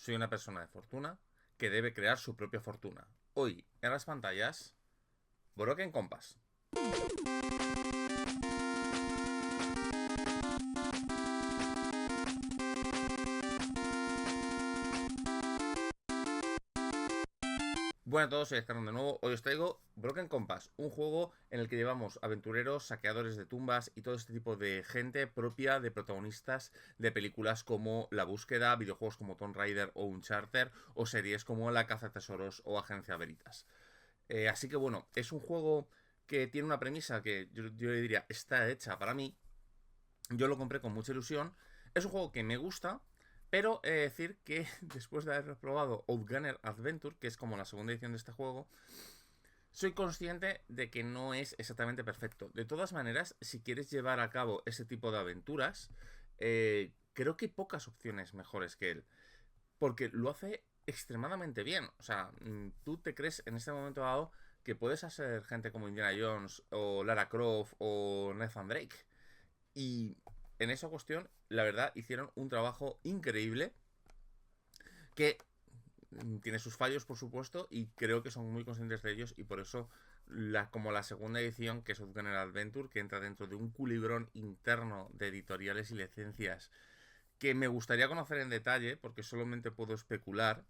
Soy una persona de fortuna que debe crear su propia fortuna. Hoy, en las pantallas, Broken Compass. Bueno a todos, soy Escarón de nuevo. Hoy os traigo Broken Compass, un juego en el que llevamos aventureros, saqueadores de tumbas y todo este tipo de gente propia de protagonistas de películas como La Búsqueda, videojuegos como Tomb Raider o Uncharted, o series como La Caza Tesoros o Agencia Veritas. Así que bueno, es un juego que tiene una premisa que yo le diría está hecha para mí. Yo lo compré con mucha ilusión. Es un juego que me gusta, pero he de decir que después de haber probado Outgunner Adventure, que es como la segunda edición de este juego, soy consciente de que no es exactamente perfecto. De todas maneras, si quieres llevar a cabo ese tipo de aventuras, creo que hay pocas opciones mejores que él. Porque lo hace extremadamente bien. O sea, tú te crees en este momento dado que puedes hacer gente como Indiana Jones o Lara Croft o Nathan Drake. Y en esa cuestión, la verdad, hicieron un trabajo increíble que tiene sus fallos, por supuesto, y creo que son muy conscientes de ellos y por eso, como la segunda edición, que es Outgunner Adventure, que entra dentro de un culibrón interno de editoriales y licencias que me gustaría conocer en detalle, porque solamente puedo especular,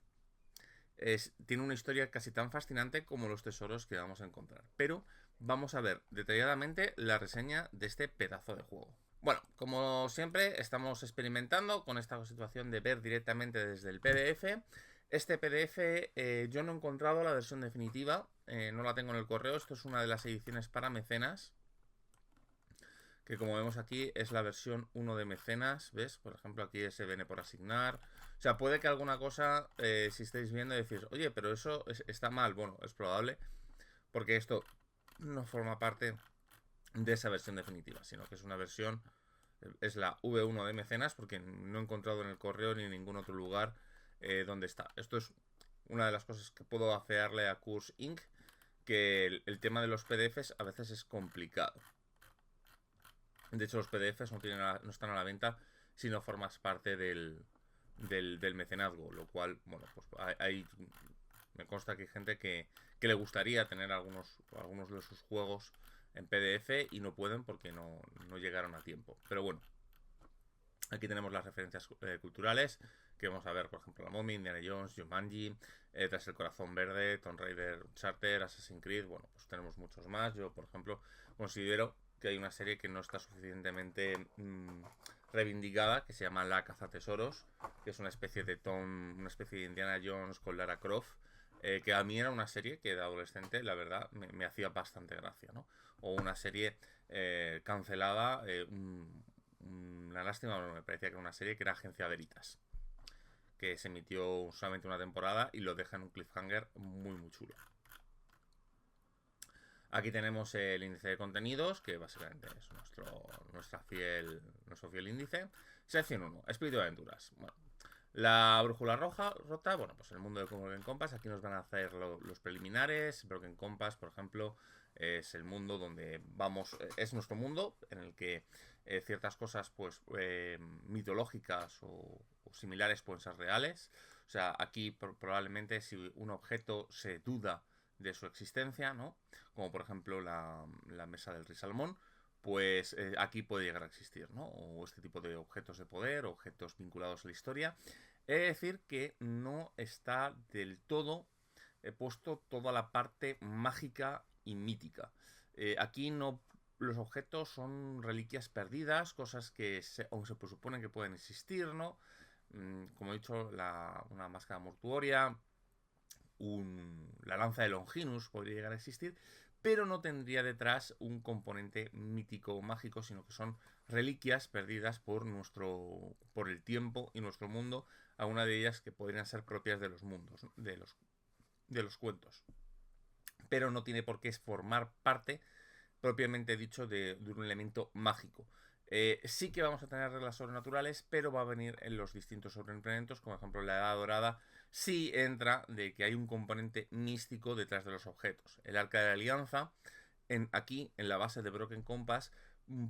tiene una historia casi tan fascinante como los tesoros que vamos a encontrar. Pero vamos a ver detalladamente la reseña de este pedazo de juego. Bueno, como siempre, estamos experimentando con esta situación de ver directamente desde el PDF. Este PDF yo no he encontrado la versión definitiva, no la tengo en el correo. Esto es una de las ediciones para mecenas, que como vemos aquí es la versión 1 de mecenas, ¿ves? Por ejemplo, aquí se viene por asignar. O sea, puede que alguna cosa, si estáis viendo, decís, oye, pero eso está mal. Bueno, es probable, porque esto no forma parte de esa versión definitiva, sino que es una versión, es la V1 de mecenas, porque no he encontrado en el correo ni en ningún otro lugar donde está. Esto es una de las cosas que puedo afearle a Curse Inc., que el tema de los PDFs a veces es complicado. De hecho, los PDFs no están a la venta si no formas parte del mecenazgo, lo cual, bueno, pues hay, me consta que hay gente que le gustaría tener algunos de sus juegos en PDF y no pueden porque no llegaron a tiempo. Pero bueno, aquí tenemos las referencias culturales que vamos a ver, por ejemplo, La Momia, Indiana Jones, Jumanji, Tras el Corazón Verde, Tomb Raider, Charter, Assassin's Creed. Bueno, pues tenemos muchos más. Yo, por ejemplo, considero que hay una serie que no está suficientemente reivindicada, que se llama La Caza Tesoros, que es una especie de una especie de Indiana Jones con Lara Croft, que a mí era una serie que de adolescente, la verdad, me hacía bastante gracia, ¿no? O una serie cancelada, una lástima, me parecía que era una serie que era Agencia Veritas, que se emitió solamente una temporada y lo deja en un cliffhanger muy muy chulo. Aquí tenemos el índice de contenidos, que básicamente es nuestro fiel índice. Sección 1, Espíritu de Aventuras. Bueno, la brújula rota, bueno, pues el mundo de Broken Compass. Aquí nos van a hacer los preliminares. Broken Compass, por ejemplo, es el mundo donde vamos, es nuestro mundo en el que ciertas cosas, pues, mitológicas o similares pueden ser reales. O sea, aquí probablemente si un objeto se duda de su existencia, ¿no? Como por ejemplo la mesa del rey Salomón, pues aquí puede llegar a existir, ¿no? O este tipo de objetos de poder, objetos vinculados a la historia. Es decir, que no está del todo puesto toda la parte mágica y mítica. Aquí no, los objetos son reliquias perdidas, cosas que aún se presuponen que pueden existir, ¿no? Como he dicho, una máscara mortuoria, la lanza de Longinus podría llegar a existir, pero no tendría detrás un componente mítico o mágico, sino que son reliquias perdidas por el tiempo y nuestro mundo, a una de ellas que podrían ser propias de los mundos, de los cuentos. Pero no tiene por qué formar parte propiamente dicho de un elemento mágico. Sí que vamos a tener reglas sobrenaturales, pero va a venir en los distintos sobreentrenamientos, como por ejemplo la Edad Dorada, sí entra de que hay un componente místico detrás de los objetos. El Arca de la Alianza, aquí en la base de Broken Compass,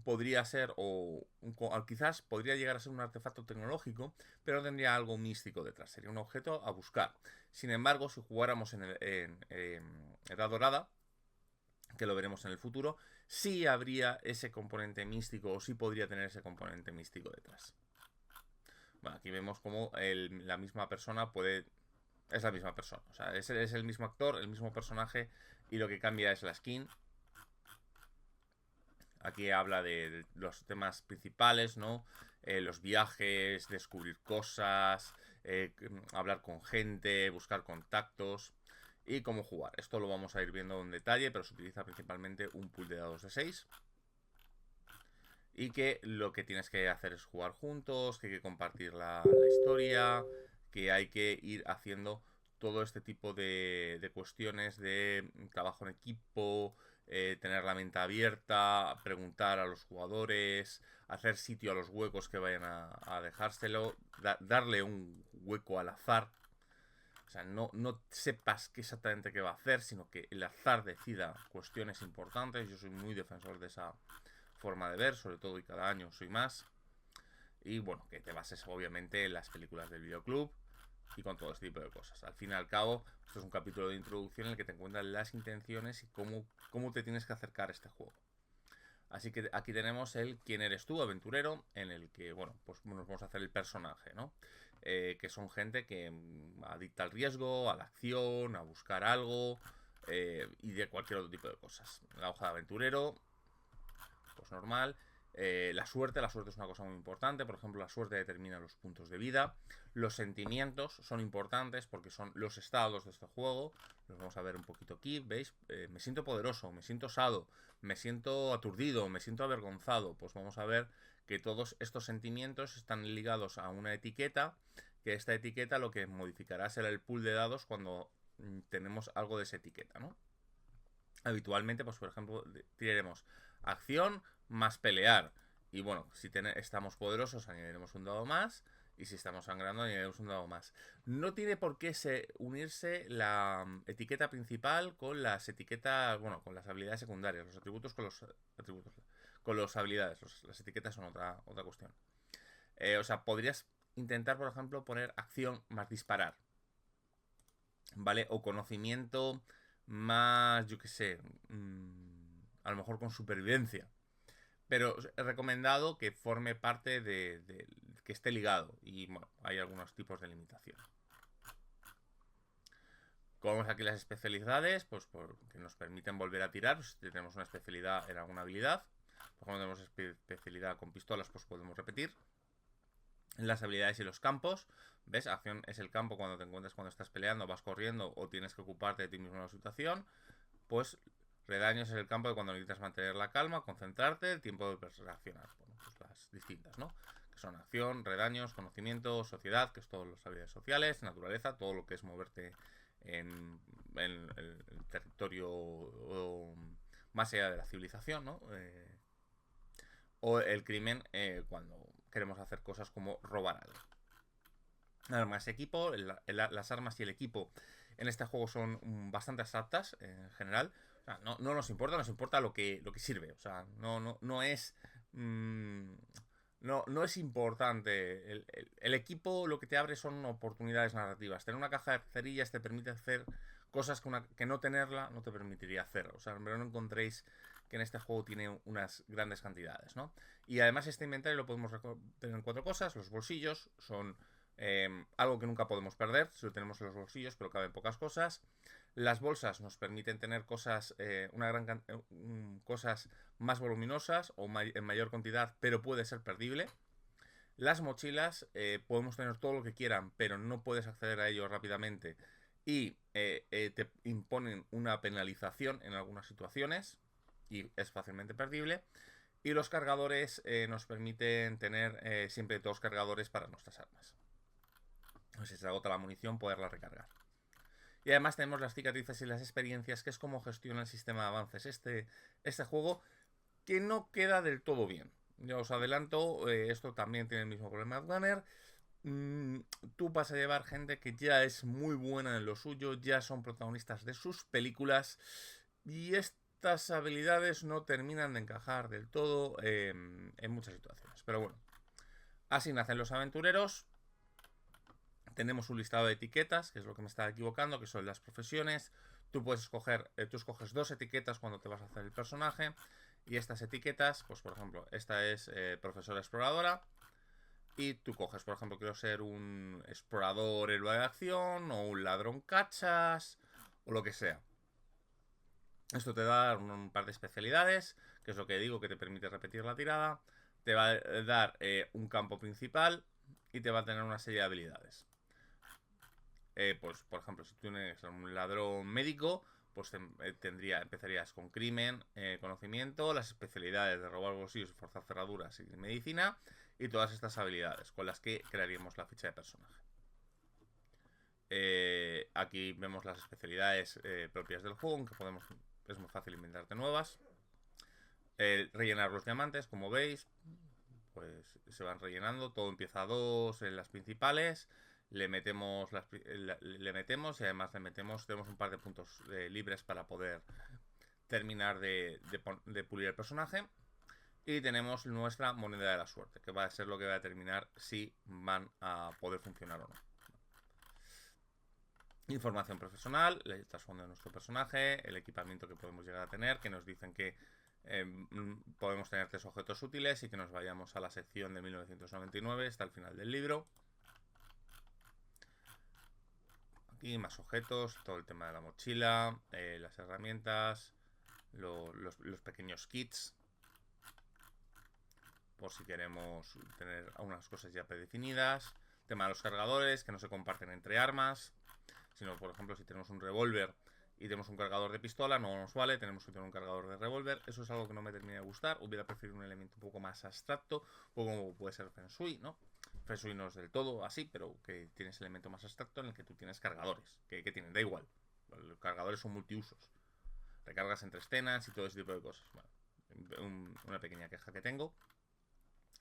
podría ser, quizás podría llegar a ser un artefacto tecnológico, pero tendría algo místico detrás. Sería un objeto a buscar. Sin embargo, si jugáramos en Edad Dorada, que lo veremos en el futuro, sí habría ese componente místico, o sí podría tener ese componente místico detrás. Bueno, aquí vemos cómo la misma persona puede... Es la misma persona, o sea, es el mismo actor, el mismo personaje, y lo que cambia es la skin. Aquí habla de los temas principales, ¿no? Los viajes, descubrir cosas, hablar con gente, buscar contactos y cómo jugar. Esto lo vamos a ir viendo en detalle, pero se utiliza principalmente un pool de dados de 6. Y que lo que tienes que hacer es jugar juntos, que hay que compartir la historia, que hay que ir haciendo todo este tipo de cuestiones de trabajo en equipo, tener la mente abierta, preguntar a los jugadores, hacer sitio a los huecos que vayan a dejárselo, darle un hueco al azar. O sea, no sepas qué exactamente qué va a hacer, sino que el azar decida cuestiones importantes. Yo soy muy defensor de esa forma de ver, sobre todo, y cada año soy más. Y bueno, que te bases obviamente en las películas del videoclub y con todo este tipo de cosas. Al fin y al cabo, esto es un capítulo de introducción en el que te encuentran las intenciones y cómo te tienes que acercar a este juego. Así que aquí tenemos el quién eres tú, aventurero, en el que, bueno, pues nos vamos a hacer el personaje, ¿no? Que son gente que adicta al riesgo, a la acción, a buscar algo y de cualquier otro tipo de cosas. La hoja de aventurero, pues normal. La suerte es una cosa muy importante. Por ejemplo, la suerte determina los puntos de vida. Los sentimientos son importantes porque son los estados de este juego. Los vamos a ver un poquito aquí, ¿veis? Me siento poderoso, me siento osado, me siento aturdido, me siento avergonzado. Pues vamos a ver que todos estos sentimientos están ligados a una etiqueta, que esta etiqueta lo que modificará será el pool de dados cuando tenemos algo de esa etiqueta, ¿no? Habitualmente, pues por ejemplo, tiraremos acción más pelear. Y bueno, si estamos poderosos, añadiremos un dado más. Y si estamos sangrando, añadiremos un dado más. No tiene por qué unirse la etiqueta principal con las etiquetas, bueno, con las habilidades secundarias, los atributos con los atributos, con las habilidades. Las etiquetas son otra cuestión. O sea, podrías intentar, por ejemplo, poner acción más disparar, ¿vale? O conocimiento más, yo qué sé, a lo mejor con supervivencia. Pero es recomendado que forme parte que esté ligado. Y bueno, hay algunos tipos de limitación. Como vemos aquí las especialidades, pues que nos permiten volver a tirar. Pues, si tenemos una especialidad en alguna habilidad, por ejemplo, tenemos especialidad con pistolas, pues podemos repetir. Las habilidades y los campos, ¿ves? Acción es el campo cuando te encuentras cuando estás peleando, vas corriendo o tienes que ocuparte de ti mismo en una situación. Pues redaños es el campo de cuando necesitas mantener la calma, concentrarte, el tiempo de reaccionar. Bueno, pues las distintas, ¿no? Que son acción, redaños, conocimiento, sociedad, que es todas las habilidades sociales, naturaleza, todo lo que es moverte en el territorio más allá de la civilización, ¿no? O el crimen cuando queremos hacer cosas como robar algo. Armas, equipo, las armas y el equipo en este juego son bastante exactas en general. O sea, no nos importa lo que sirve. O sea, no es. No es importante. El equipo lo que te abre son oportunidades narrativas. Tener una caja de cerillas te permite hacer cosas que no tenerla no te permitiría hacer. O sea, en verdad no encontréis que en este juego tiene unas grandes cantidades, ¿no? Y además este inventario lo podemos tener en 4 cosas. Los bolsillos son algo que nunca podemos perder si lo tenemos en los bolsillos, pero caben pocas cosas. Las bolsas nos permiten tener cosas, cosas más voluminosas o en mayor cantidad, pero puede ser perdible. Las mochilas podemos tener todo lo que quieran, pero no puedes acceder a ello rápidamente y te imponen una penalización en algunas situaciones y es fácilmente perdible. Y los cargadores nos permiten tener siempre 2 cargadores para nuestras armas. Si se agota la munición, poderla recargar. Y además tenemos las cicatrices y las experiencias, que es como gestiona el sistema de avances este juego, que no queda del todo bien. Ya os adelanto, esto también tiene el mismo problema de Gunner. Tú vas a llevar gente que ya es muy buena en lo suyo, ya son protagonistas de sus películas, y estas habilidades no terminan de encajar del todo en muchas situaciones. Pero bueno, así nacen los aventureros. Tenemos un listado de etiquetas, que es lo que me estaba equivocando, que son las profesiones. Tú puedes escoger, tú escoges 2 etiquetas cuando te vas a hacer el personaje. Y estas etiquetas, pues por ejemplo, esta es profesora exploradora. Y tú coges, por ejemplo, quiero ser un explorador héroe de acción o un ladrón cachas o lo que sea. Esto te da un par de especialidades, que es lo que digo, que te permite repetir la tirada. Te va a dar un campo principal y te va a tener una serie de habilidades. Pues, por ejemplo, si tú eres un ladrón médico, pues empezarías con crimen, conocimiento, las especialidades de robar bolsillos, forzar cerraduras y medicina, y todas estas habilidades con las que crearíamos la ficha de personaje. Aquí vemos las especialidades propias del juego, aunque es muy fácil inventarte nuevas. Rellenar los diamantes, como veis, pues se van rellenando, todo empieza a 2 en las principales. Le metemos y además tenemos un par de puntos libres para poder terminar de pulir el personaje. Y tenemos nuestra moneda de la suerte, que va a ser lo que va a determinar si van a poder funcionar o no. Información profesional, el trasfondo de nuestro personaje, el equipamiento que podemos llegar a tener, que nos dicen que podemos tener 3 objetos útiles y que nos vayamos a la sección de 1999 hasta el final del libro. Aquí más objetos, todo el tema de la mochila, las herramientas, los pequeños kits, por si queremos tener algunas cosas ya predefinidas. Tema de los cargadores, que no se comparten entre armas, sino por ejemplo si tenemos un revólver y tenemos un cargador de pistola, no nos vale, tenemos que tener un cargador de revólver. Eso es algo que no me termina de gustar. Hubiera preferido un elemento un poco más abstracto, como puede ser Feng Shui, ¿no? Feng Shui no es del todo así, pero que tienes ese elemento más abstracto en el que tú tienes cargadores, que tienen, da igual. Los cargadores son multiusos. Recargas entre escenas y todo ese tipo de cosas. Bueno, una pequeña queja que tengo.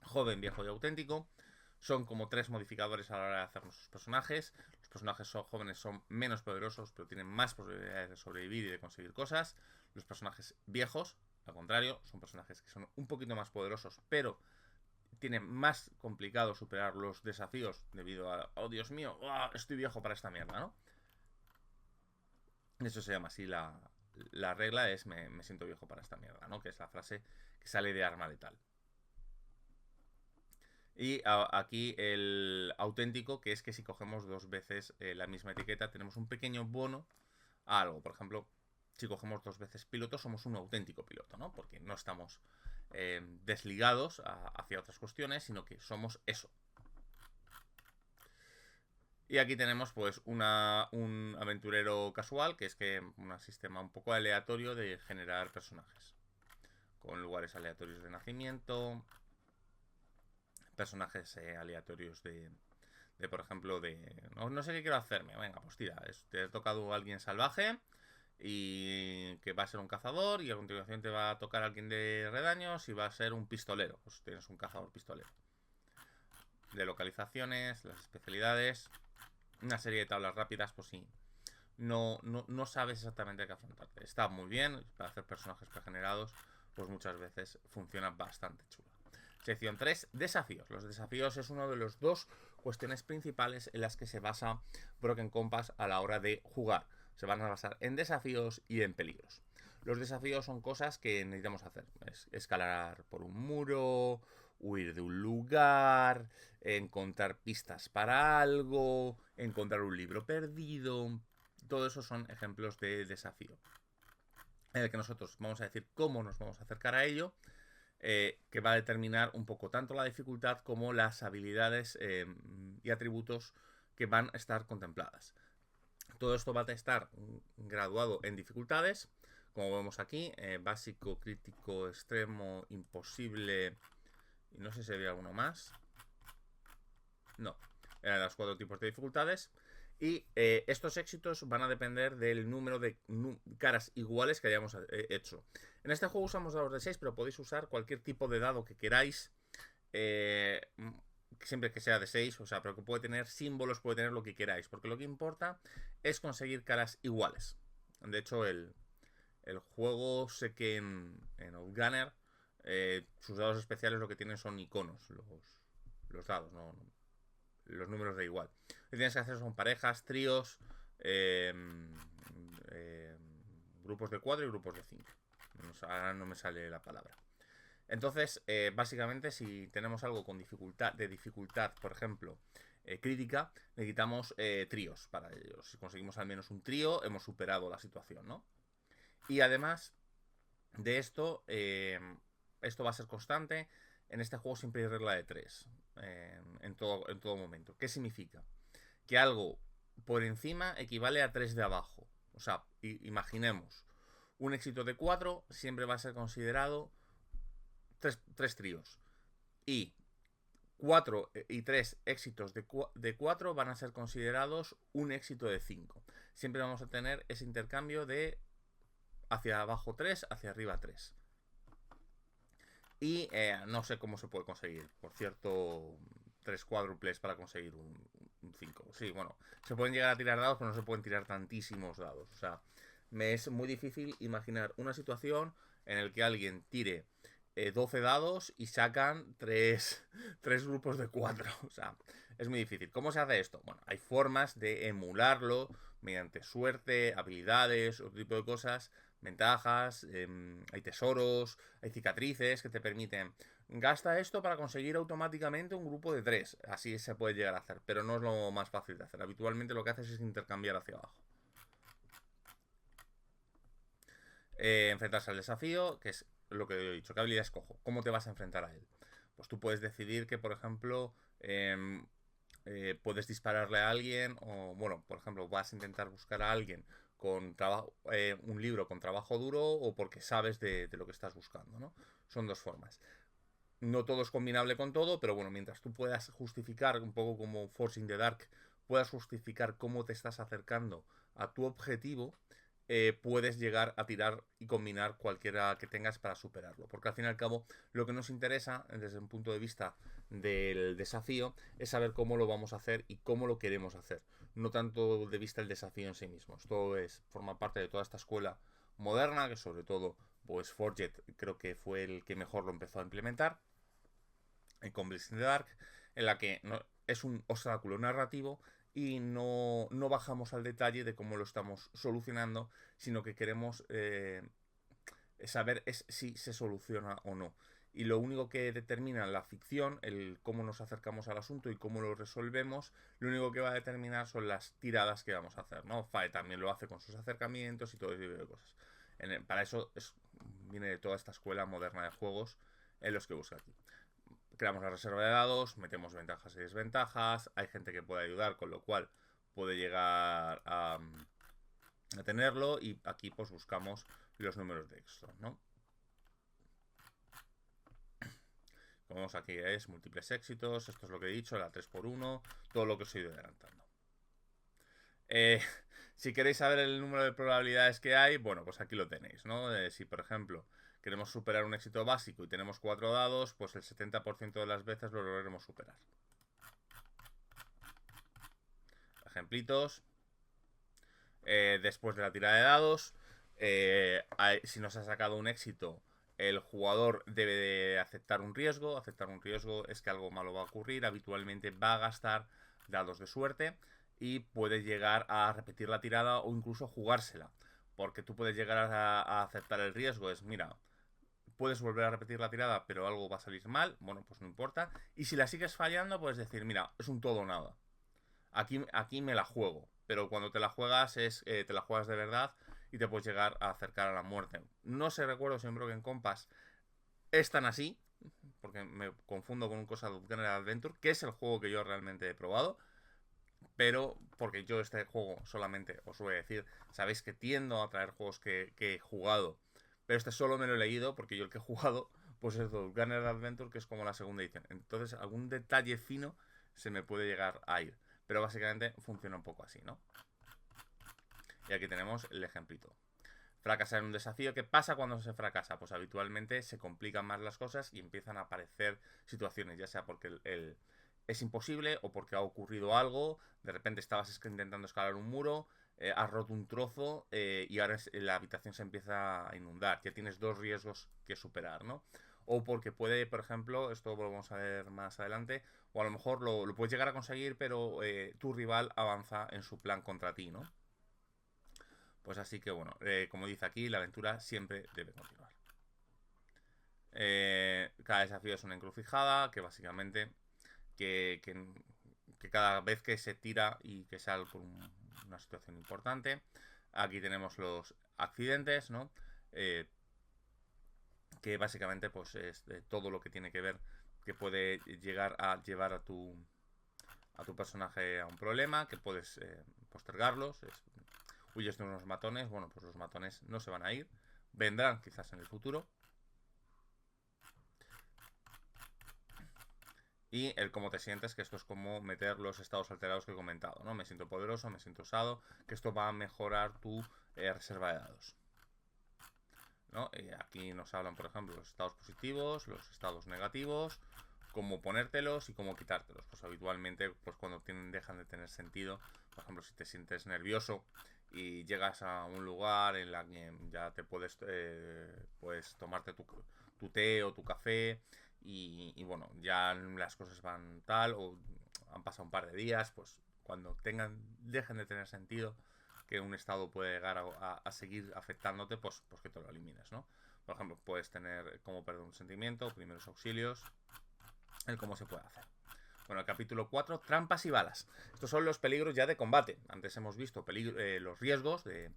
Joven, viejo y auténtico. Son como 3 modificadores a la hora de hacer nuestros personajes. Los personajes jóvenes son menos poderosos, pero tienen más posibilidades de sobrevivir y de conseguir cosas. Los personajes viejos, al contrario, son personajes que son un poquito más poderosos, pero tienen más complicado superar los desafíos debido a, oh Dios mío, estoy viejo para esta mierda, ¿no? Eso se llama así la regla, es me siento viejo para esta mierda, ¿no? Que es la frase que sale de Arma Letal. Y aquí el auténtico, que es que si cogemos 2 veces la misma etiqueta, tenemos un pequeño bono a algo. Por ejemplo, si cogemos 2 veces piloto, somos un auténtico piloto, ¿no? Porque no estamos desligados hacia otras cuestiones, sino que somos eso. Y aquí tenemos pues un aventurero casual, que es que un sistema un poco aleatorio de generar personajes. Con lugares aleatorios de nacimiento, personajes aleatorios de por ejemplo, no sé qué quiero hacerme. Venga, pues tira, te ha tocado alguien salvaje y que va a ser un cazador, y a continuación te va a tocar alguien de redaños y va a ser un pistolero. Pues tienes un cazador pistolero. De localizaciones, las especialidades, una serie de tablas rápidas, pues sí. No sabes exactamente a qué afrontarte. Está muy bien para hacer personajes pregenerados, pues muchas veces funciona bastante chulo. Sección 3, desafíos. Los desafíos es uno de los 2 cuestiones principales en las que se basa Broken Compass a la hora de jugar. Se van a basar en desafíos y en peligros. Los desafíos son cosas que necesitamos hacer. Escalar por un muro, huir de un lugar, encontrar pistas para algo, encontrar un libro perdido. Todo eso son ejemplos de desafío. En el que nosotros vamos a decir cómo nos vamos a acercar a ello. Que va a determinar un poco tanto la dificultad como las habilidades y atributos que van a estar contempladas. Todo esto va a estar graduado en dificultades, como vemos aquí, básico, crítico, extremo, imposible, y no sé si había alguno más. No, eran los 4 tipos de dificultades. Y estos éxitos van a depender del número de caras iguales que hayamos hecho. En este juego usamos dados de 6, pero podéis usar cualquier tipo de dado que queráis. Siempre que sea de 6, o sea, pero que puede tener símbolos, puede tener lo que queráis. Porque lo que importa es conseguir caras iguales. De hecho, el juego sé que en Outgunner sus dados especiales lo que tienen son iconos, los dados, los números da igual. Lo que tienes que hacer son parejas, tríos, eh, eh, grupos de 4 y grupos de 5. Ahora no me sale la palabra. Entonces, básicamente, si tenemos algo con dificultad, por ejemplo, crítica, necesitamos tríos para ello. Si conseguimos al menos un trío, hemos superado la situación, ¿no? Y además de esto, esto va a ser constante. En este juego siempre hay regla de 3 en todo momento. ¿Qué significa? Que algo por encima equivale a 3 de abajo. O sea, imaginemos, un éxito de 4 siempre va a ser considerado 3 tríos. Y 4 y 3 éxitos de 4 van a ser considerados un éxito de 5. Siempre vamos a tener ese intercambio de hacia abajo 3, hacia arriba 3. Y no sé cómo se puede conseguir. Por cierto, 3 cuádruples para conseguir un 5. Sí, bueno, se pueden llegar a tirar dados, pero no se pueden tirar tantísimos dados. O sea, me es muy difícil imaginar una situación en la que alguien tire 12 dados y sacan 3 grupos de 4. O sea, es muy difícil. ¿Cómo se hace esto? Bueno, hay formas de emularlo mediante suerte, habilidades, otro tipo de cosas, ventajas, hay tesoros, hay cicatrices que te permiten. Gasta esto para conseguir automáticamente un grupo de 3. Así se puede llegar a hacer, pero no es lo más fácil de hacer. Habitualmente lo que haces es intercambiar hacia abajo. Enfrentarse al desafío, que es lo que he dicho. ¿Qué habilidad escojo? ¿Cómo te vas a enfrentar a él? Pues tú puedes decidir que, por ejemplo, puedes dispararle a alguien o, bueno, por ejemplo, vas a intentar buscar a alguien con un libro con trabajo duro o porque sabes de lo que estás buscando, ¿no? Son dos formas. No todo es combinable con todo, pero bueno, mientras tú puedas justificar, un poco como Force in the Dark, puedas justificar cómo te estás acercando a tu objetivo, puedes llegar a tirar y combinar cualquiera que tengas para superarlo. Porque al fin y al cabo, lo que nos interesa, desde un punto de vista del desafío, es saber cómo lo vamos a hacer y cómo lo queremos hacer. No tanto de vista el desafío en sí mismo. Esto forma parte de toda esta escuela moderna, que sobre todo, pues Forget creo que fue el que mejor lo empezó a implementar con Blades in the Dark, en la que es un obstáculo narrativo y no bajamos al detalle de cómo lo estamos solucionando, sino que queremos saber si se soluciona o no. Y lo único que determina la ficción, el cómo nos acercamos al asunto y cómo lo resolvemos, lo único que va a determinar son las tiradas que vamos a hacer, ¿no? Fae también lo hace con sus acercamientos y todo ese tipo de cosas. Para eso viene de toda esta escuela moderna de juegos en los que busca aquí. Creamos la reserva de dados, metemos ventajas y desventajas, hay gente que puede ayudar, con lo cual puede llegar a tenerlo, y aquí pues buscamos los números de éxito, ¿no? Como vemos aquí es múltiples éxitos, esto es lo que he dicho, la 3x1, todo lo que os he ido adelantando. Si queréis saber el número de probabilidades que hay, bueno, pues aquí lo tenéis, ¿no? Si por ejemplo queremos superar un éxito básico y tenemos 4 dados, pues el 70% de las veces lo lograremos superar. Ejemplitos. Después de la tirada de dados, si nos ha sacado un éxito, el jugador debe de aceptar un riesgo. Aceptar un riesgo es que algo malo va a ocurrir. Habitualmente va a gastar dados de suerte y puede llegar a repetir la tirada o incluso jugársela. Porque tú puedes llegar a aceptar el riesgo. Mira, puedes volver a repetir la tirada, pero algo va a salir mal. Bueno, pues no importa. Y si la sigues fallando, puedes decir, mira, es un todo o nada. Aquí me la juego. Pero cuando te la juegas te la juegas de verdad y te puedes llegar a acercar a la muerte. No sé, recuerdo si en Broken Compass es tan así, porque me confundo con un cosa de General Adventure, que es el juego que yo realmente he probado. Pero porque yo este juego solamente os voy a decir, sabéis que tiendo a traer juegos que he jugado, pero este solo me lo he leído porque yo el que he jugado pues es Gunner Adventure, que es como la segunda edición. Entonces algún detalle fino se me puede llegar a ir, pero básicamente funciona un poco así, ¿no? Y aquí tenemos el ejemplito. Fracasar en un desafío. ¿Qué pasa cuando se fracasa? Pues habitualmente se complican más las cosas y empiezan a aparecer situaciones, ya sea porque es imposible o porque ha ocurrido algo. De repente estabas intentando escalar un muro, has roto un trozo y ahora la habitación se empieza a inundar. Ya tienes dos riesgos que superar, ¿no? O porque puede, por ejemplo, esto lo vamos a ver más adelante, o a lo mejor lo puedes llegar a conseguir, pero tu rival avanza en su plan contra ti, ¿no? Pues así que bueno, como dice aquí, la aventura siempre debe continuar. Cada desafío es una encrucijada, que básicamente que cada vez que se tira y que sale por una situación importante. Aquí tenemos los accidentes, ¿no? Que básicamente pues es de todo lo que tiene que ver que puede llegar a llevar a tu personaje a un problema, que puedes postergarlos. Huyes de unos matones, bueno, pues los matones no se van a ir, vendrán quizás en el futuro. Y el cómo te sientes, que esto es como meter los estados alterados que he comentado, ¿no? Me siento poderoso, me siento usado, que esto va a mejorar tu reserva de dados, ¿no? Aquí nos hablan, por ejemplo, los estados positivos, los estados negativos, cómo ponértelos y cómo quitártelos. Pues habitualmente, pues cuando dejan de tener sentido, por ejemplo, si te sientes nervioso y llegas a un lugar en la que ya te puedes tomarte tu té o tu café y bueno, ya las cosas van tal o han pasado un par de días, pues cuando dejen de tener sentido que un estado puede llegar a seguir afectándote, pues que te lo elimines, ¿no? Por ejemplo, puedes tener cómo perder un sentimiento, primeros auxilios, el cómo se puede hacer. Bueno, el capítulo 4, trampas y balas. Estos son los peligros ya de combate. Antes hemos visto los riesgos de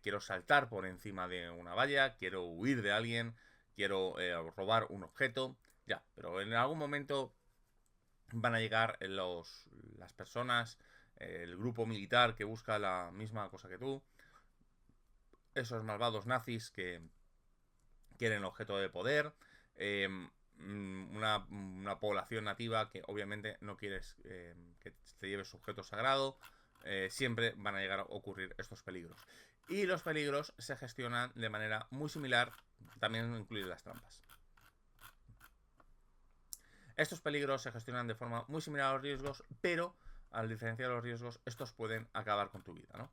quiero saltar por encima de una valla, quiero huir de alguien, quiero robar un objeto. Ya, pero en algún momento van a llegar las personas, el grupo militar que busca la misma cosa que tú, esos malvados nazis que quieren objeto de poder, una población nativa que obviamente no quieres que te lleves su objeto sagrado. Siempre van a llegar a ocurrir estos peligros. Y los peligros se gestionan de manera muy similar, también incluyen las trampas. Estos peligros se gestionan de forma muy similar a los riesgos, pero al diferenciar los riesgos, estos pueden acabar con tu vida, ¿no?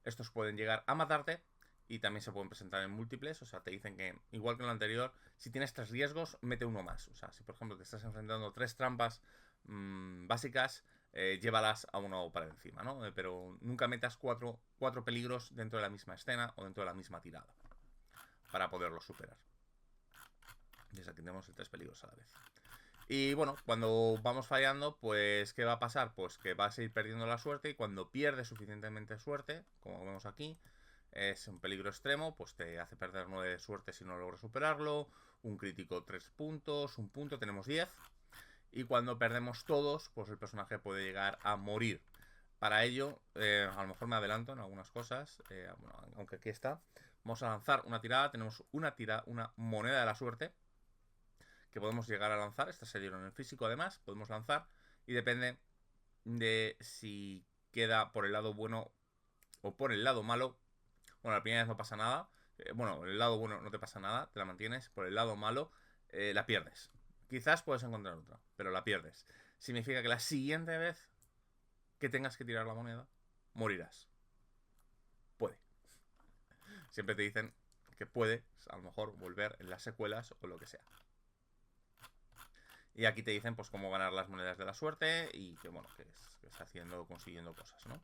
Estos pueden llegar a matarte y también se pueden presentar en múltiples. O sea, te dicen que, igual que en lo anterior, si tienes 3 riesgos, mete uno más. O sea, si por ejemplo te estás enfrentando 3 trampas básicas, llévalas a uno para encima, ¿no? Pero nunca metas cuatro peligros dentro de la misma escena o dentro de la misma tirada para poderlos superar. Desde aquí tenemos el 3 peligros a la vez. Y bueno, cuando vamos fallando, pues ¿qué va a pasar? Pues que vas a ir perdiendo la suerte y cuando pierdes suficientemente suerte, como vemos aquí, es un peligro extremo, pues te hace perder 9 de suerte si no logras superarlo, un crítico 3 puntos, un punto, tenemos 10. Y cuando perdemos todos, pues el personaje puede llegar a morir. Para ello, a lo mejor me adelanto en algunas cosas, bueno, aunque aquí está. Vamos a lanzar una tirada, tenemos una moneda de la suerte, que podemos llegar a lanzar. Estas se dieron en físico además, podemos lanzar y depende de si queda por el lado bueno o por el lado malo. Bueno, la primera vez no pasa nada. Bueno, el lado bueno no te pasa nada, te la mantienes. Por el lado malo la pierdes. Quizás puedes encontrar otra, pero la pierdes. Significa que la siguiente vez que tengas que tirar la moneda, morirás. Puede. Siempre te dicen que puedes, a lo mejor, volver en las secuelas o lo que sea. Y aquí te dicen pues cómo ganar las monedas de la suerte y que bueno, que es consiguiendo cosas, ¿no?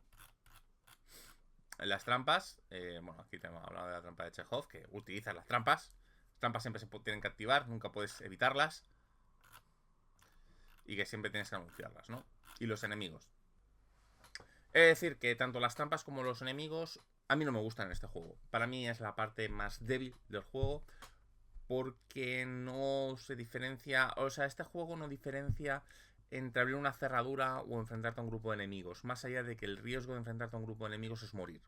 En las trampas, bueno, aquí te hemos hablado de la trampa de Chekhov, que utilizas las trampas. Las trampas siempre se tienen que activar, nunca puedes evitarlas. Y que siempre tienes que anunciarlas, ¿no? Y los enemigos. Es decir, que tanto las trampas como los enemigos a mí no me gustan en este juego. Para mí es la parte más débil del juego, porque no se diferencia, o sea, este juego no diferencia entre abrir una cerradura o enfrentarte a un grupo de enemigos, más allá de que el riesgo de enfrentarte a un grupo de enemigos es morir.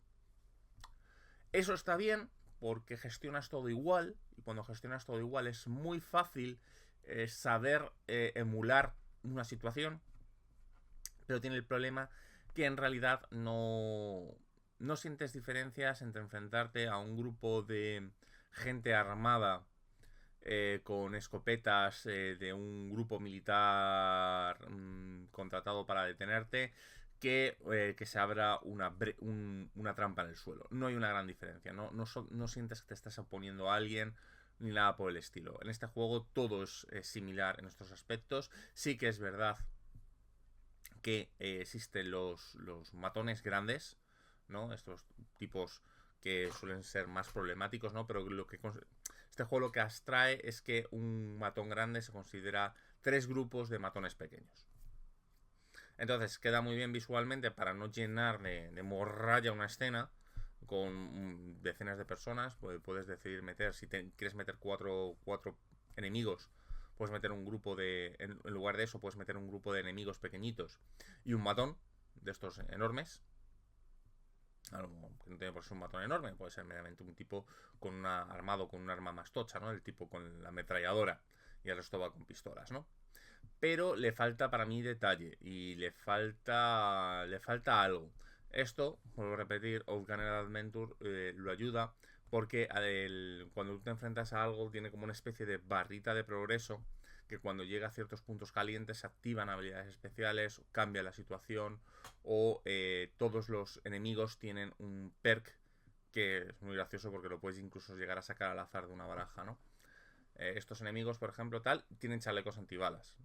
Eso está bien porque gestionas todo igual, y cuando gestionas todo igual es muy fácil saber emular una situación, pero tiene el problema que en realidad no sientes diferencias entre enfrentarte a un grupo de gente armada con escopetas de un grupo militar contratado para detenerte, que se abra una trampa en el suelo. No hay una gran diferencia, no sientes que te estás oponiendo a alguien ni nada por el estilo. En este juego todo es similar en estos aspectos. Sí que es verdad que existen los matones grandes, ¿no? Estos tipos que suelen ser más problemáticos, ¿no? Pero este juego lo que abstrae es que un matón grande se considera 3 grupos de matones pequeños. Entonces queda muy bien visualmente para no llenar de morralla una escena con decenas de personas. Puedes decidir meter, si quieres meter cuatro enemigos, puedes meter un grupo en lugar de eso, puedes meter un grupo de enemigos pequeñitos y un matón de estos enormes. Algo que no tiene por ser un matón enorme, puede ser meramente un tipo armado con un arma más tocha, ¿no? El tipo con la ametralladora y el resto va con pistolas, ¿no? Pero le falta para mí detalle y le falta algo. Esto, vuelvo a repetir, Outgunner Adventure lo ayuda porque cuando tú te enfrentas a algo tiene como una especie de barrita de progreso que cuando llega a ciertos puntos calientes se activan habilidades especiales, cambia la situación o todos los enemigos tienen un perk que es muy gracioso porque lo puedes incluso llegar a sacar al azar de una baraja, ¿no? Estos enemigos, por ejemplo, tienen chalecos antibalas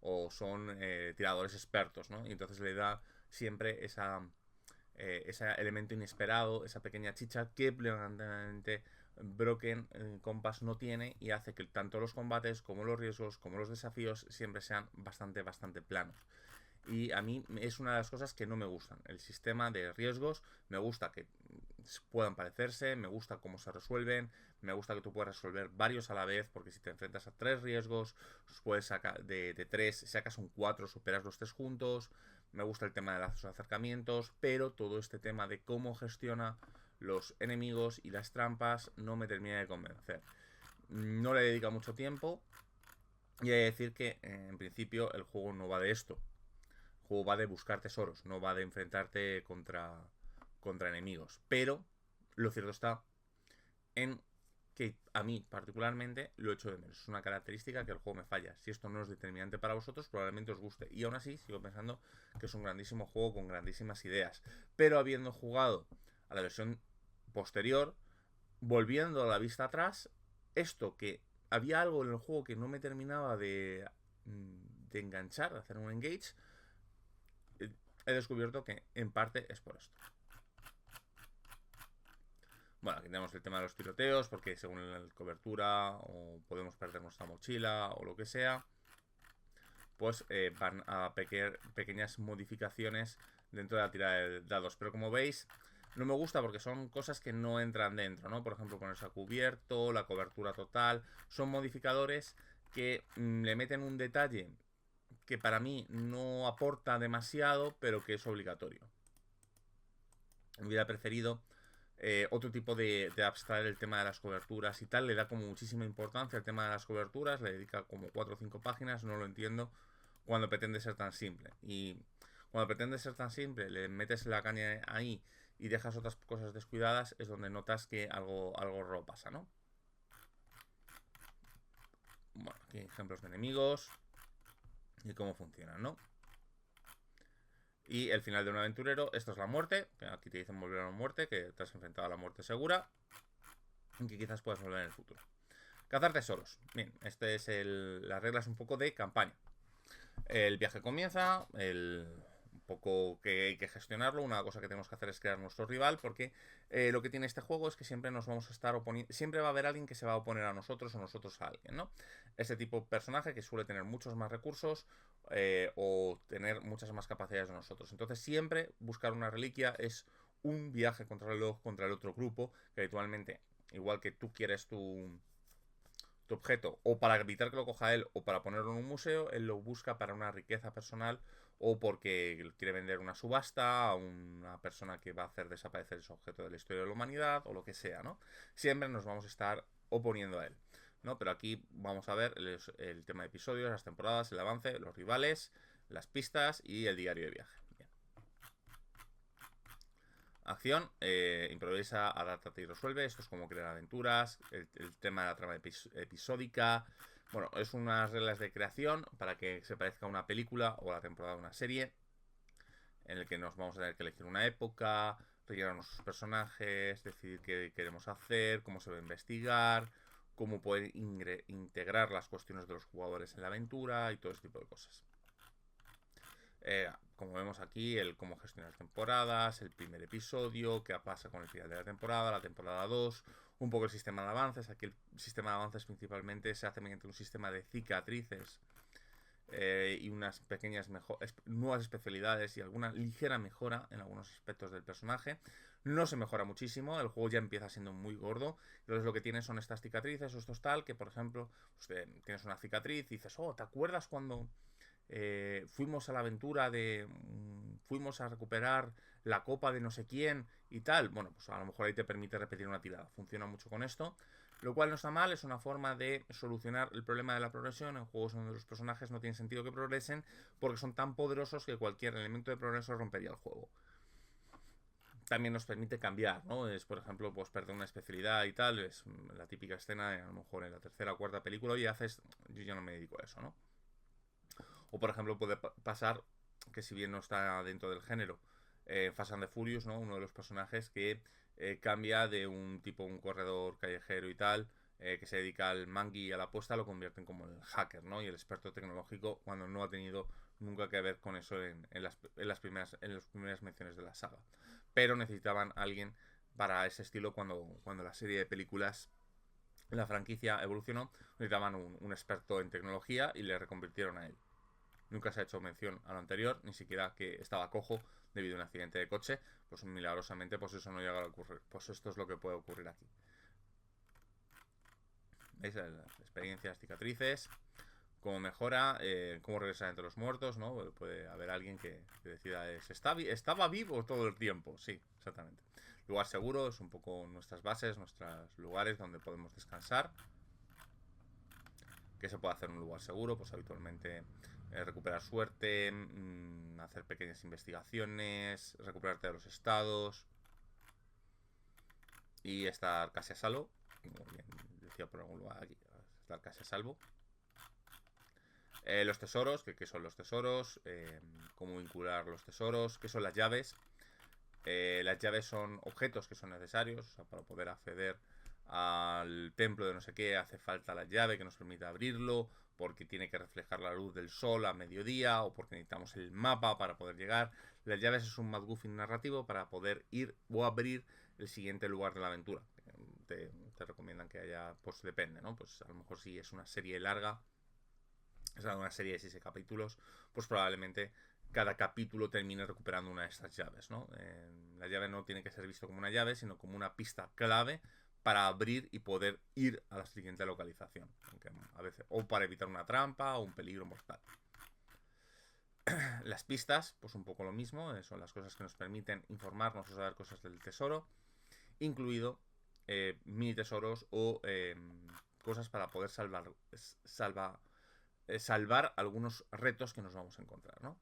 o son tiradores expertos, ¿no? Y entonces le da siempre ese elemento inesperado, esa pequeña chicha que plenamente Broken Compass no tiene y hace que tanto los combates como los riesgos como los desafíos siempre sean bastante planos. Y a mí es una de las cosas que no me gustan. El sistema de riesgos me gusta que puedan parecerse, me gusta cómo se resuelven, me gusta que tú puedas resolver varios a la vez, porque si te enfrentas a 3 riesgos, puedes sacar de 3, sacas un 4, superas los 3 juntos. Me gusta el tema de los acercamientos, pero todo este tema de cómo gestiona los enemigos y las trampas no me termina de convencer. No le dedica mucho tiempo y hay que decir que en principio el juego no va de esto. El juego va de buscar tesoros, no va de enfrentarte contra enemigos. Pero lo cierto está en que a mí particularmente lo echo de menos. Es una característica que el juego me falla. Si esto no es determinante para vosotros, probablemente os guste. Y aún así sigo pensando que es un grandísimo juego con grandísimas ideas. Pero habiendo jugado a la versión posterior, volviendo a la vista atrás, esto que había algo en el juego que no me terminaba de enganchar, de hacer un engage, he descubierto que en parte es por esto. Bueno, aquí tenemos el tema de los tiroteos, porque según la cobertura o podemos perder nuestra mochila o lo que sea, pues van a pequeñas modificaciones dentro de la tirada de dados. Pero como veis, no me gusta porque son cosas que no entran dentro, ¿no? Por ejemplo, ponerse a cubierto, la cobertura total, son modificadores que le meten un detalle que para mí no aporta demasiado, pero que es obligatorio. Hubiera preferido otro tipo de abstraer el tema de las coberturas y tal. Le da como muchísima importancia al tema de las coberturas, le dedica como 4 o 5 páginas, no lo entiendo cuando pretende ser tan simple. Y cuando pretende ser tan simple, le metes la caña ahí y dejas otras cosas descuidadas, es donde notas que algo raro pasa, ¿no? Bueno, aquí hay ejemplos de enemigos y cómo funcionan, ¿no? Y el final de un aventurero, esto es la muerte, que aquí te dicen volver a la muerte, que te has enfrentado a la muerte segura, y que quizás puedas volver en el futuro. Cazar tesoros. Bien, este es las reglas un poco de campaña. El viaje comienza, un poco que hay que gestionarlo. Una cosa que tenemos que hacer es crear nuestro rival, porque lo que tiene este juego es que siempre nos vamos a estar oponiendo. Siempre va a haber alguien que se va a oponer a nosotros o nosotros a alguien, ¿no? Este tipo de personaje que suele tener muchos más recursos o tener muchas más capacidades de nosotros. Entonces, siempre buscar una reliquia es un viaje contra el otro grupo, que habitualmente, igual que tú quieres tu objeto o para evitar que lo coja él o para ponerlo en un museo, él lo busca para una riqueza personal o porque quiere vender una subasta a una persona que va a hacer desaparecer ese objeto de la historia de la humanidad o lo que sea, ¿no? Siempre nos vamos a estar oponiendo a él, ¿no? Pero aquí vamos a ver el tema de episodios, las temporadas, el avance, los rivales, las pistas y el diario de viaje. Acción, improvisa, adáptate y resuelve. Esto es como crear aventuras, el tema de la trama episódica. Bueno, es unas reglas de creación para que se parezca a una película o a la temporada de una serie. en el que nos vamos a tener que elegir una época, rellenar nuestros personajes, decidir qué queremos hacer, cómo se va a investigar, cómo poder integrar las cuestiones de los jugadores en la aventura y todo ese tipo de cosas. Como vemos aquí, el cómo gestionar temporadas, el primer episodio, qué pasa con el final de la temporada 2, un poco el sistema de avances. Aquí el sistema de avances principalmente se hace mediante un sistema de cicatrices y unas pequeñas nuevas especialidades y alguna ligera mejora en algunos aspectos del personaje. No se mejora muchísimo, el juego ya empieza siendo muy gordo. Entonces lo que tienes son estas cicatrices o estos tal, que por ejemplo, tienes una cicatriz y dices, oh, ¿te acuerdas cuando fuimos a la aventura de... fuimos a recuperar la copa de no sé quién y tal? Bueno, pues a lo mejor ahí te permite repetir una tirada. Funciona mucho con esto. Lo cual no está mal, es una forma de solucionar el problema de la progresión en juegos donde los personajes no tienen sentido que progresen porque son tan poderosos que cualquier elemento de progreso rompería el juego. También nos permite cambiar, ¿no? Es, por ejemplo, pues perder una especialidad y tal, es la típica escena, a lo mejor en la tercera o cuarta película, y haces, yo ya no me dedico a eso, ¿no? O por ejemplo puede pasar que si bien no está dentro del género, Fast and the Furious, ¿no? Uno de los personajes que cambia de un tipo, un corredor callejero y tal, que se dedica al mangui y a la apuesta, lo convierten como el hacker, ¿no? Y el experto tecnológico cuando no ha tenido nunca que ver con eso en las primeras menciones de la saga. Pero necesitaban a alguien para ese estilo cuando la serie de películas, la franquicia evolucionó, necesitaban un experto en tecnología y le reconvirtieron a él. Nunca se ha hecho mención a lo anterior, ni siquiera que estaba cojo debido a un accidente de coche. Pues milagrosamente, pues eso no llega a ocurrir. Pues esto es lo que puede ocurrir aquí. ¿Veis? Las experiencias, cicatrices, cómo mejora, cómo regresar entre los muertos, ¿no? Puede haber alguien que decida, ¿estaba vivo todo el tiempo? Sí, exactamente. Lugar seguro es un poco nuestras bases, nuestros lugares donde podemos descansar. ¿Qué se puede hacer en un lugar seguro? Pues habitualmente recuperar suerte, hacer pequeñas investigaciones, recuperarte de los estados y estar casi a salvo. Como bien decía por algún lugar aquí, estar casi a salvo. Los tesoros, ¿qué son los tesoros? Cómo vincular los tesoros, ¿qué son las llaves? Las llaves son objetos que son necesarios, o sea, para poder acceder al templo de no sé qué hace falta la llave que nos permita abrirlo, porque tiene que reflejar la luz del sol a mediodía, o porque necesitamos el mapa para poder llegar. Las llaves es un MacGuffin narrativo para poder ir o abrir el siguiente lugar de la aventura. Te recomiendan que haya, pues depende, ¿no? Pues a lo mejor si es una serie larga, es una serie de 6 capítulos, pues probablemente cada capítulo termine recuperando una de estas llaves, ¿no? La llave no tiene que ser visto como una llave, sino como una pista clave para abrir y poder ir a la siguiente localización. Aunque a veces, o para evitar una trampa o un peligro mortal. Las pistas, pues un poco lo mismo, son las cosas que nos permiten informarnos o saber cosas del tesoro, incluido mini tesoros o cosas para poder salvar algunos retos que nos vamos a encontrar, ¿no?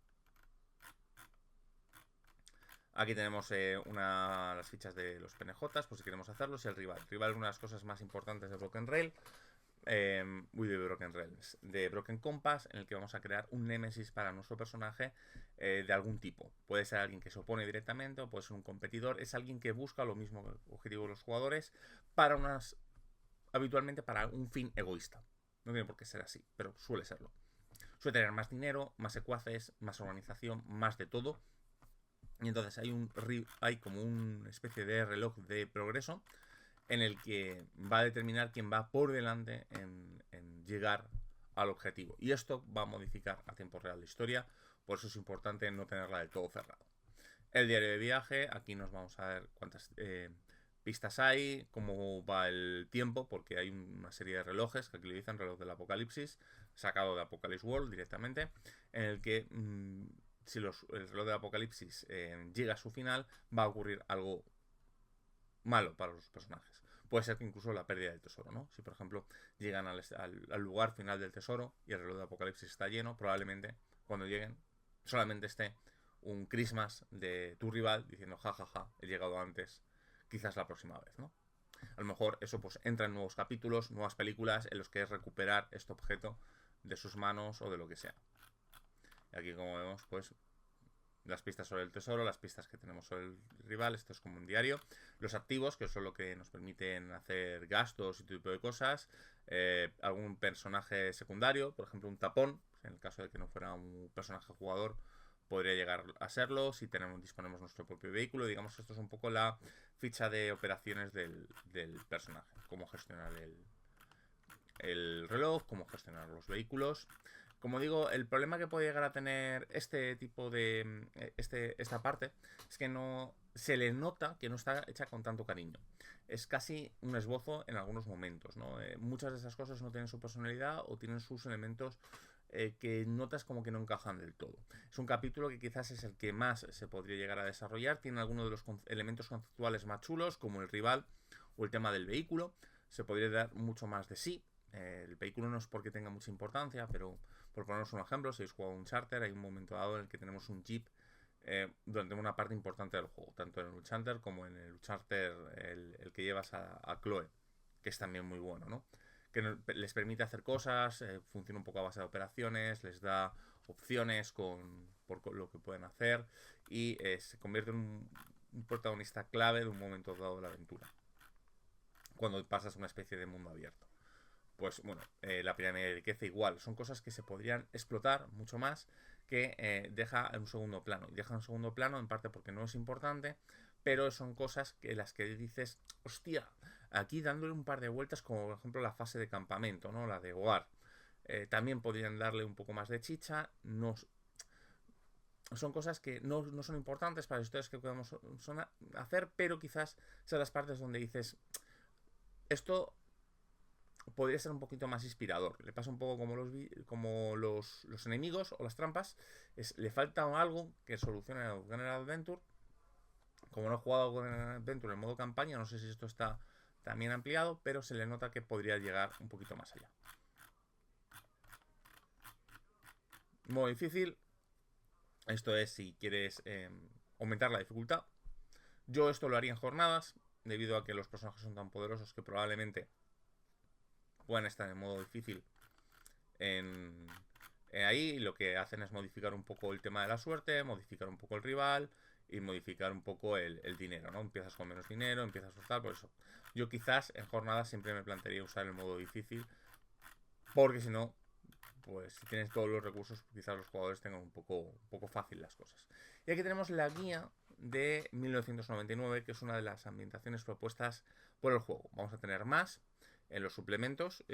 Aquí tenemos las fichas de los PNJs, por si queremos hacerlos, y el rival. El rival es una de las cosas más importantes de Broken Rail. De Broken Compass, en el que vamos a crear un némesis para nuestro personaje de algún tipo. Puede ser alguien que se opone directamente o puede ser un competidor. Es alguien que busca lo mismo objetivo de los jugadores habitualmente para un fin egoísta. No tiene por qué ser así, pero suele serlo. Suele tener más dinero, más secuaces, más organización, más de todo. Y entonces hay como una especie de reloj de progreso en el que va a determinar quién va por delante en llegar al objetivo. Y esto va a modificar a tiempo real la historia, por eso es importante no tenerla del todo cerrado. El diario de viaje, aquí nos vamos a ver cuántas pistas hay, cómo va el tiempo, porque hay una serie de relojes que aquí le dicen reloj del apocalipsis, sacado de Apocalypse World directamente, en el que si el reloj del apocalipsis llega a su final, va a ocurrir algo malo para los personajes. Puede ser que incluso la pérdida del tesoro, ¿no? Si por ejemplo llegan al lugar final del tesoro y el reloj de apocalipsis está lleno, probablemente cuando lleguen solamente esté un Christmas de tu rival diciendo jajaja, he llegado antes, quizás la próxima vez, ¿no? A lo mejor eso pues entra en nuevos capítulos, nuevas películas en los que es recuperar este objeto de sus manos o de lo que sea. Y aquí como vemos pues las pistas sobre el tesoro, las pistas que tenemos sobre el rival, esto es como un diario. Los activos, que son lo que nos permiten hacer gastos y todo tipo de cosas. Algún personaje secundario, por ejemplo un tapón, en el caso de que no fuera un personaje jugador, podría llegar a serlo si disponemos nuestro propio vehículo. Digamos, esto es un poco la ficha de operaciones del personaje, cómo gestionar el reloj, cómo gestionar los vehículos. Como digo, el problema que puede llegar a tener este tipo de esta parte es que no se le nota que no está hecha con tanto cariño. Es casi un esbozo en algunos momentos, ¿no? Muchas de esas cosas no tienen su personalidad o tienen sus elementos que notas como que no encajan del todo. Es un capítulo que quizás es el que más se podría llegar a desarrollar. Tiene algunos de los elementos conceptuales más chulos, como el rival o el tema del vehículo. Se podría dar mucho más de sí. El vehículo no es porque tenga mucha importancia, pero por ponernos un ejemplo, si habéis jugado un charter, hay un momento dado en el que tenemos un jeep durante una parte importante del juego, tanto en el charter como en el charter el que llevas a Chloe, que es también muy bueno, ¿no? Que les permite hacer cosas, funciona un poco a base de operaciones, les da opciones por lo que pueden hacer y se convierte en un protagonista clave de un momento dado de la aventura, cuando pasas a una especie de mundo abierto. Pues bueno, la pirámide de riqueza igual, son cosas que se podrían explotar mucho más, que deja en un segundo plano. Y deja en un segundo plano en parte porque no es importante, pero son cosas que las que dices, hostia, aquí dándole un par de vueltas, como por ejemplo la fase de campamento, ¿no? La de hogar. También podrían darle un poco más de chicha. No, son cosas que no son importantes para las historias que podemos hacer, pero quizás sean las partes donde dices, esto podría ser un poquito más inspirador. Le pasa un poco como los enemigos o las trampas. Le falta algo que solucione el General Adventure. Como no he jugado con el Adventure en modo campaña, no sé si esto está también ampliado, pero se le nota que podría llegar un poquito más allá. Modo difícil. Esto es si quieres aumentar la dificultad. Yo esto lo haría en jornadas, debido a que los personajes son tan poderosos que probablemente puedan estar en modo difícil en, ahí. Lo que hacen es modificar un poco el tema de la suerte, modificar un poco el rival y modificar un poco el dinero, ¿no? Empiezas con menos dinero, empiezas a tal, por eso. Yo quizás en jornadas siempre me plantearía usar el modo difícil, porque si no, pues si tienes todos los recursos, quizás los jugadores tengan un poco fácil las cosas. Y aquí tenemos la guía de 1999, que es una de las ambientaciones propuestas por el juego. Vamos a tener más en los suplementos.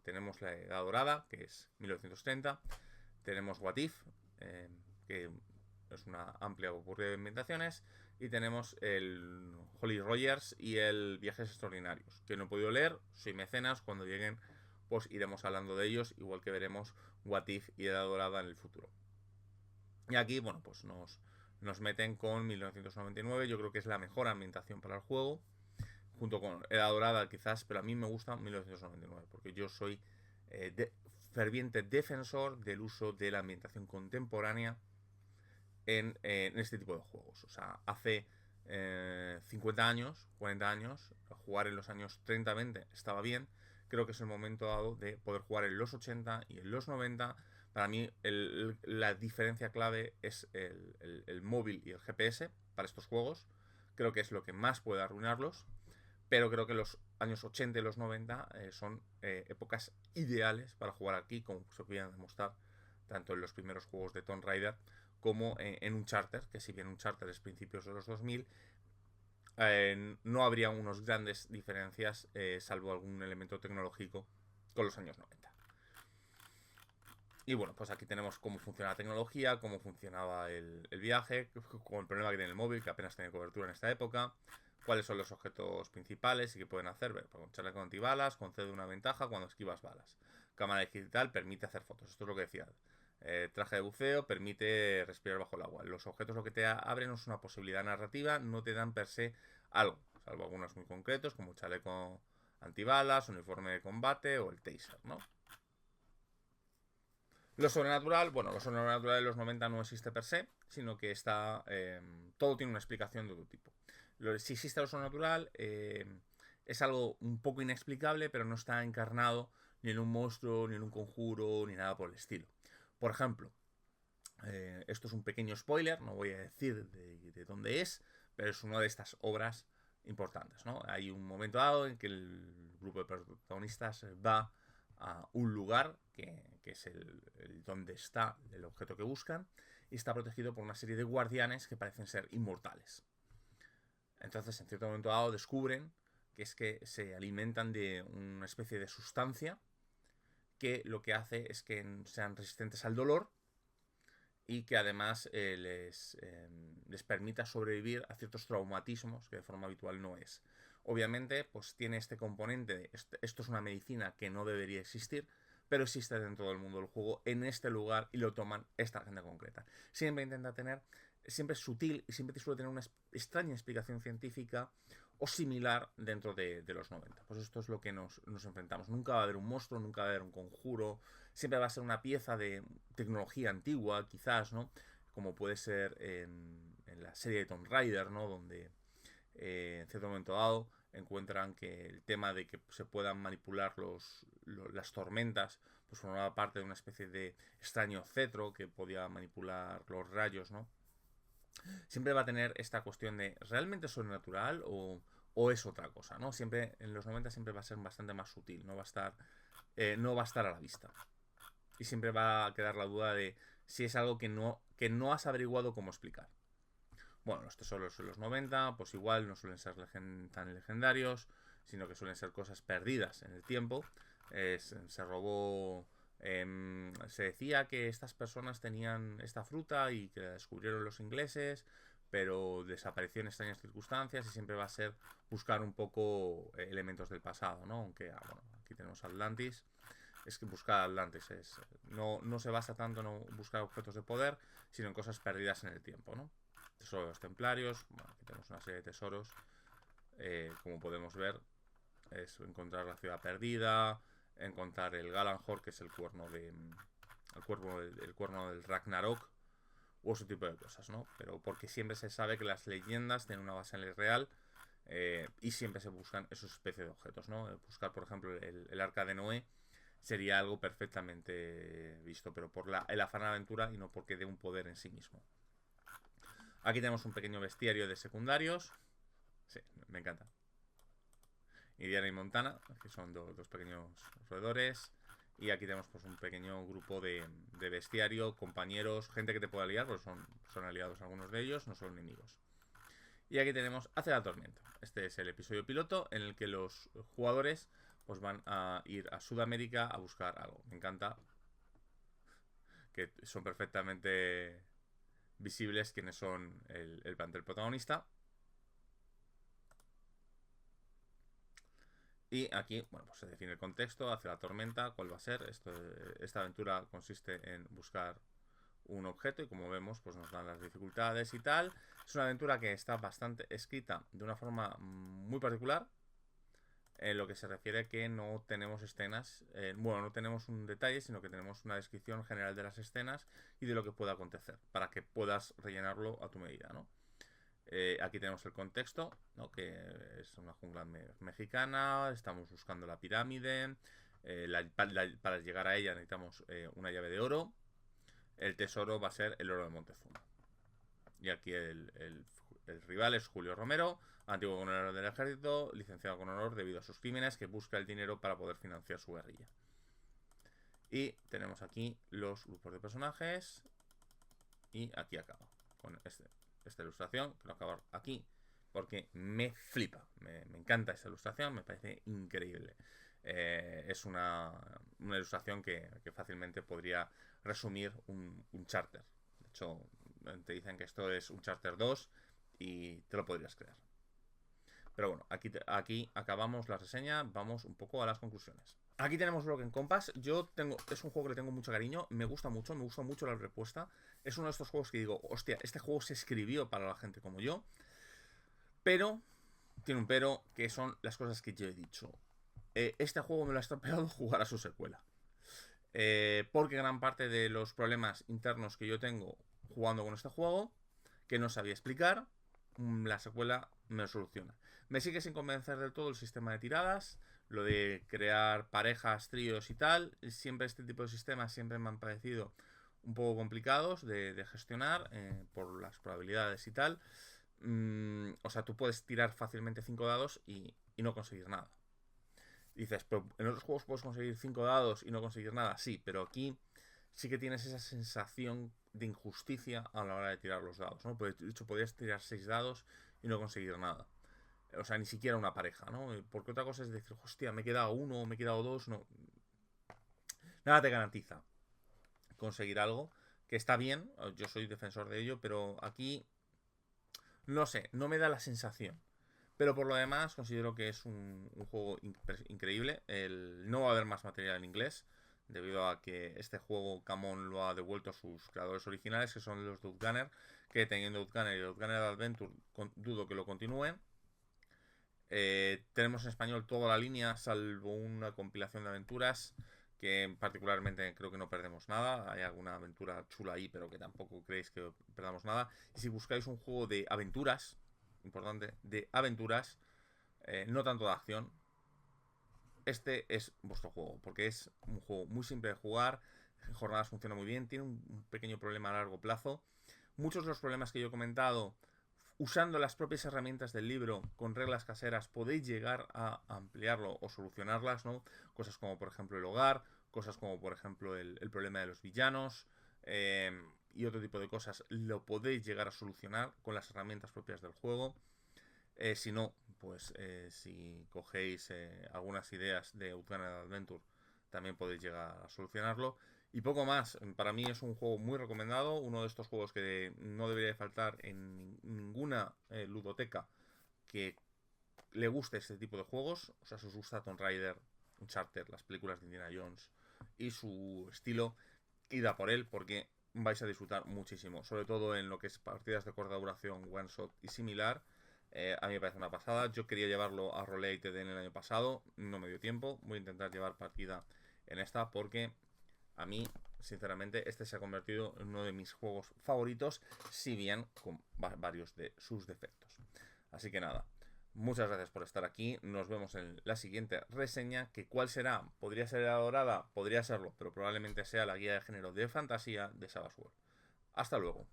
Tenemos la Edad Dorada, que es 1930. Tenemos What If, que es una amplia ocurrida de ambientaciones. Y tenemos el Holly Rogers y el Viajes Extraordinarios, que no he podido leer, soy mecenas, cuando lleguen pues iremos hablando de ellos, igual que veremos What If y Edad Dorada en el futuro. Y aquí, bueno, pues nos meten con 1999, yo creo que es la mejor ambientación para el juego, junto con Edad Dorada quizás, pero a mí me gusta 1999, porque yo soy ferviente defensor del uso de la ambientación contemporánea en este tipo de juegos. O sea, hace 50 años, 40 años, jugar en los años 30-20 estaba bien. Creo que es el momento dado de poder jugar en los 80 y en los 90. Para mí la diferencia clave es el móvil y el GPS para estos juegos. Creo que es lo que más puede arruinarlos. Pero creo que los años 80 y los 90 son épocas ideales para jugar aquí, como se podían demostrar tanto en los primeros juegos de Tomb Raider como en un charter, que si bien un charter es principios de los 2000, no habría unas grandes diferencias, salvo algún elemento tecnológico, con los años 90. Y bueno, pues aquí tenemos cómo funciona la tecnología, cómo funcionaba el viaje, con el problema que tiene el móvil, que apenas tiene cobertura en esta época, cuáles son los objetos principales y qué pueden hacer. Con chaleco antibalas concede una ventaja cuando esquivas balas. Cámara digital permite hacer fotos, esto es lo que decía. Traje de buceo permite respirar bajo el agua. Los objetos lo que te abren es una posibilidad narrativa, no te dan per se algo, salvo algunos muy concretos como chaleco antibalas, uniforme de combate o el taser, ¿no? Lo sobrenatural, bueno, lo sobrenatural de los 90 no existe per se, sino que está. Todo tiene una explicación de otro tipo. Si existe lo sobrenatural, es algo un poco inexplicable, pero no está encarnado ni en un monstruo, ni en un conjuro, ni nada por el estilo. Por ejemplo, Esto es un pequeño spoiler, no voy a decir de dónde es, pero es una de estas obras importantes, ¿no? Hay un momento dado en que el grupo de protagonistas va a un lugar que es el donde está el objeto que buscan y está protegido por una serie de guardianes que parecen ser inmortales. Entonces, en cierto momento dado, descubren que es que se alimentan de una especie de sustancia que lo que hace es que sean resistentes al dolor y que además les permita sobrevivir a ciertos traumatismos que de forma habitual no es. Obviamente, pues tiene este componente de esto es una medicina que no debería existir, pero existe dentro del mundo del juego en este lugar y lo toman esta gente concreta. Siempre intenta tener, siempre es sutil y siempre suele tener una extraña explicación científica o similar dentro de los 90. Pues esto es lo que nos enfrentamos. Nunca va a haber un monstruo, nunca va a haber un conjuro, siempre va a ser una pieza de tecnología antigua, quizás, ¿no? Como puede ser en la serie de Tomb Raider, ¿no? Donde en cierto momento dado encuentran que el tema de que se puedan manipular las tormentas pues formaba parte de una especie de extraño cetro que podía manipular los rayos, ¿no? Siempre va a tener esta cuestión de ¿realmente es sobrenatural o es otra cosa? ¿No? Siempre en los 90 siempre va a ser bastante más sutil, no va a estar a la vista. Y siempre va a quedar la duda de si es algo que no has averiguado cómo explicar. Bueno, los tesoros en los 90, pues igual no suelen ser tan legendarios, sino que suelen ser cosas perdidas en el tiempo. Se robó. Se decía que estas personas tenían esta fruta y que la descubrieron los ingleses, pero desapareció en extrañas circunstancias y siempre va a ser buscar un poco elementos del pasado, ¿no? Aunque, bueno, aquí tenemos Atlantis. Es que buscar Atlantis no se basa tanto en buscar objetos de poder, sino en cosas perdidas en el tiempo, ¿no? Tesoros templarios, bueno, aquí tenemos una serie de tesoros, como podemos ver, es encontrar la ciudad perdida, encontrar el Galanhor, que es el cuerno el cuerno del Ragnarok, u ese tipo de cosas, ¿no? Pero porque siempre se sabe que las leyendas tienen una base en el real y siempre se buscan esos especies de objetos, ¿no? Buscar, por ejemplo, el arca de Noé sería algo perfectamente visto, pero por el afán de aventura y no porque dé un poder en sí mismo. Aquí tenemos un pequeño bestiario de secundarios. Sí, me encanta. Indiana y Montana, que son dos pequeños roedores. Y aquí tenemos pues un pequeño grupo de bestiario, compañeros, gente que te pueda aliar, porque son aliados algunos de ellos, no son enemigos. Y aquí tenemos Hace la Tormenta. Este es el episodio piloto en el que los jugadores pues van a ir a Sudamérica a buscar algo. Me encanta que son perfectamente visibles quienes son el plantel protagonista. Y aquí, bueno, pues se define el contexto, hace la tormenta, cuál va a ser. Esta aventura consiste en buscar un objeto y como vemos, pues nos dan las dificultades y tal. Es una aventura que está bastante escrita de una forma muy particular. En lo que se refiere a que no tenemos escenas, bueno, no tenemos un detalle, sino que tenemos una descripción general de las escenas y de lo que pueda acontecer, para que puedas rellenarlo a tu medida, ¿no? Aquí tenemos el contexto, ¿no? Que es una jungla mexicana, estamos buscando la pirámide, para llegar a ella necesitamos una llave de oro, el tesoro va a ser el oro de Montezuma. Y aquí el rival es Julio Romero, antiguo coronel del ejército, licenciado con honor debido a sus crímenes, que busca el dinero para poder financiar su guerrilla. Y tenemos aquí los grupos de personajes. Y aquí acaba con esta ilustración. Quiero acabar aquí porque me flipa. Me encanta esta ilustración, me parece increíble. Es una ilustración que fácilmente podría resumir un charter. De hecho, te dicen que esto es un charter 2 y te lo podrías creer. Pero bueno, aquí acabamos la reseña, vamos un poco a las conclusiones. Aquí tenemos Broken Compass. Es un juego que le tengo mucho cariño, me gusta mucho la respuesta. Es uno de estos juegos que digo, hostia, este juego se escribió para la gente como yo. Pero, tiene un pero, que son las cosas que yo he dicho. Este juego me lo ha estropeado jugar a su secuela. Porque gran parte de los problemas internos que yo tengo jugando con este juego, que no sabía explicar, la secuela me lo soluciona. Me sigue sin convencer del todo el sistema de tiradas, lo de crear parejas, tríos y tal. Siempre este tipo de sistemas siempre me han parecido un poco complicados de gestionar por las probabilidades y tal. O sea, tú puedes tirar fácilmente 5 dados y no conseguir nada. Dices, pero en otros juegos puedes conseguir 5 dados y no conseguir nada. Sí, pero aquí sí que tienes esa sensación de injusticia a la hora de tirar los dados, ¿no? Porque, de hecho, podrías tirar 6 dados y no conseguir nada. O sea, ni siquiera una pareja, ¿no? Porque otra cosa es decir, hostia, me he quedado uno, me he quedado dos, no. Nada te garantiza conseguir algo, que está bien, yo soy defensor de ello, pero aquí, no sé, no me da la sensación. Pero por lo demás, considero que es un juego increíble. No va a haber más material en inglés, debido a que este juego Camon lo ha devuelto a sus creadores originales, que son los de Outgunner, que teniendo Outgunner y Outgunner Adventure, dudo que lo continúen. Tenemos en español toda la línea, salvo una compilación de aventuras, que particularmente creo que no perdemos nada. Hay alguna aventura chula ahí, pero que tampoco creéis que perdamos nada. Y si buscáis un juego de aventuras, importante, de aventuras, no tanto de acción, este es vuestro juego, porque es un juego muy simple de jugar, jornadas funciona muy bien, tiene un pequeño problema a largo plazo. Muchos de los problemas que yo he comentado, usando las propias herramientas del libro con reglas caseras, podéis llegar a ampliarlo o solucionarlas, ¿no? Cosas como, por ejemplo, el hogar, cosas como, por ejemplo, el problema de los villanos, y otro tipo de cosas, lo podéis llegar a solucionar con las herramientas propias del juego. Si no, pues si cogéis algunas ideas de Outgunner Adventure, también podéis llegar a solucionarlo. Y poco más, para mí es un juego muy recomendado, uno de estos juegos que no debería faltar en ninguna ludoteca que le guste este tipo de juegos. O sea, si os gusta Tomb Raider, Uncharted, las películas de Indiana Jones y su estilo, id a por él porque vais a disfrutar muchísimo, sobre todo en lo que es partidas de corta duración, one shot y similar. A mí me parece una pasada. Yo quería llevarlo a Rollate en el año pasado, no me dio tiempo. Voy a intentar llevar partida en esta porque a mí, sinceramente, este se ha convertido en uno de mis juegos favoritos, si bien con varios de sus defectos. Así que nada, muchas gracias por estar aquí. Nos vemos en la siguiente reseña. ¿Que cuál será? ¿Podría ser la dorada? Podría serlo, pero probablemente sea la guía de género de fantasía de Savage Worlds. Hasta luego.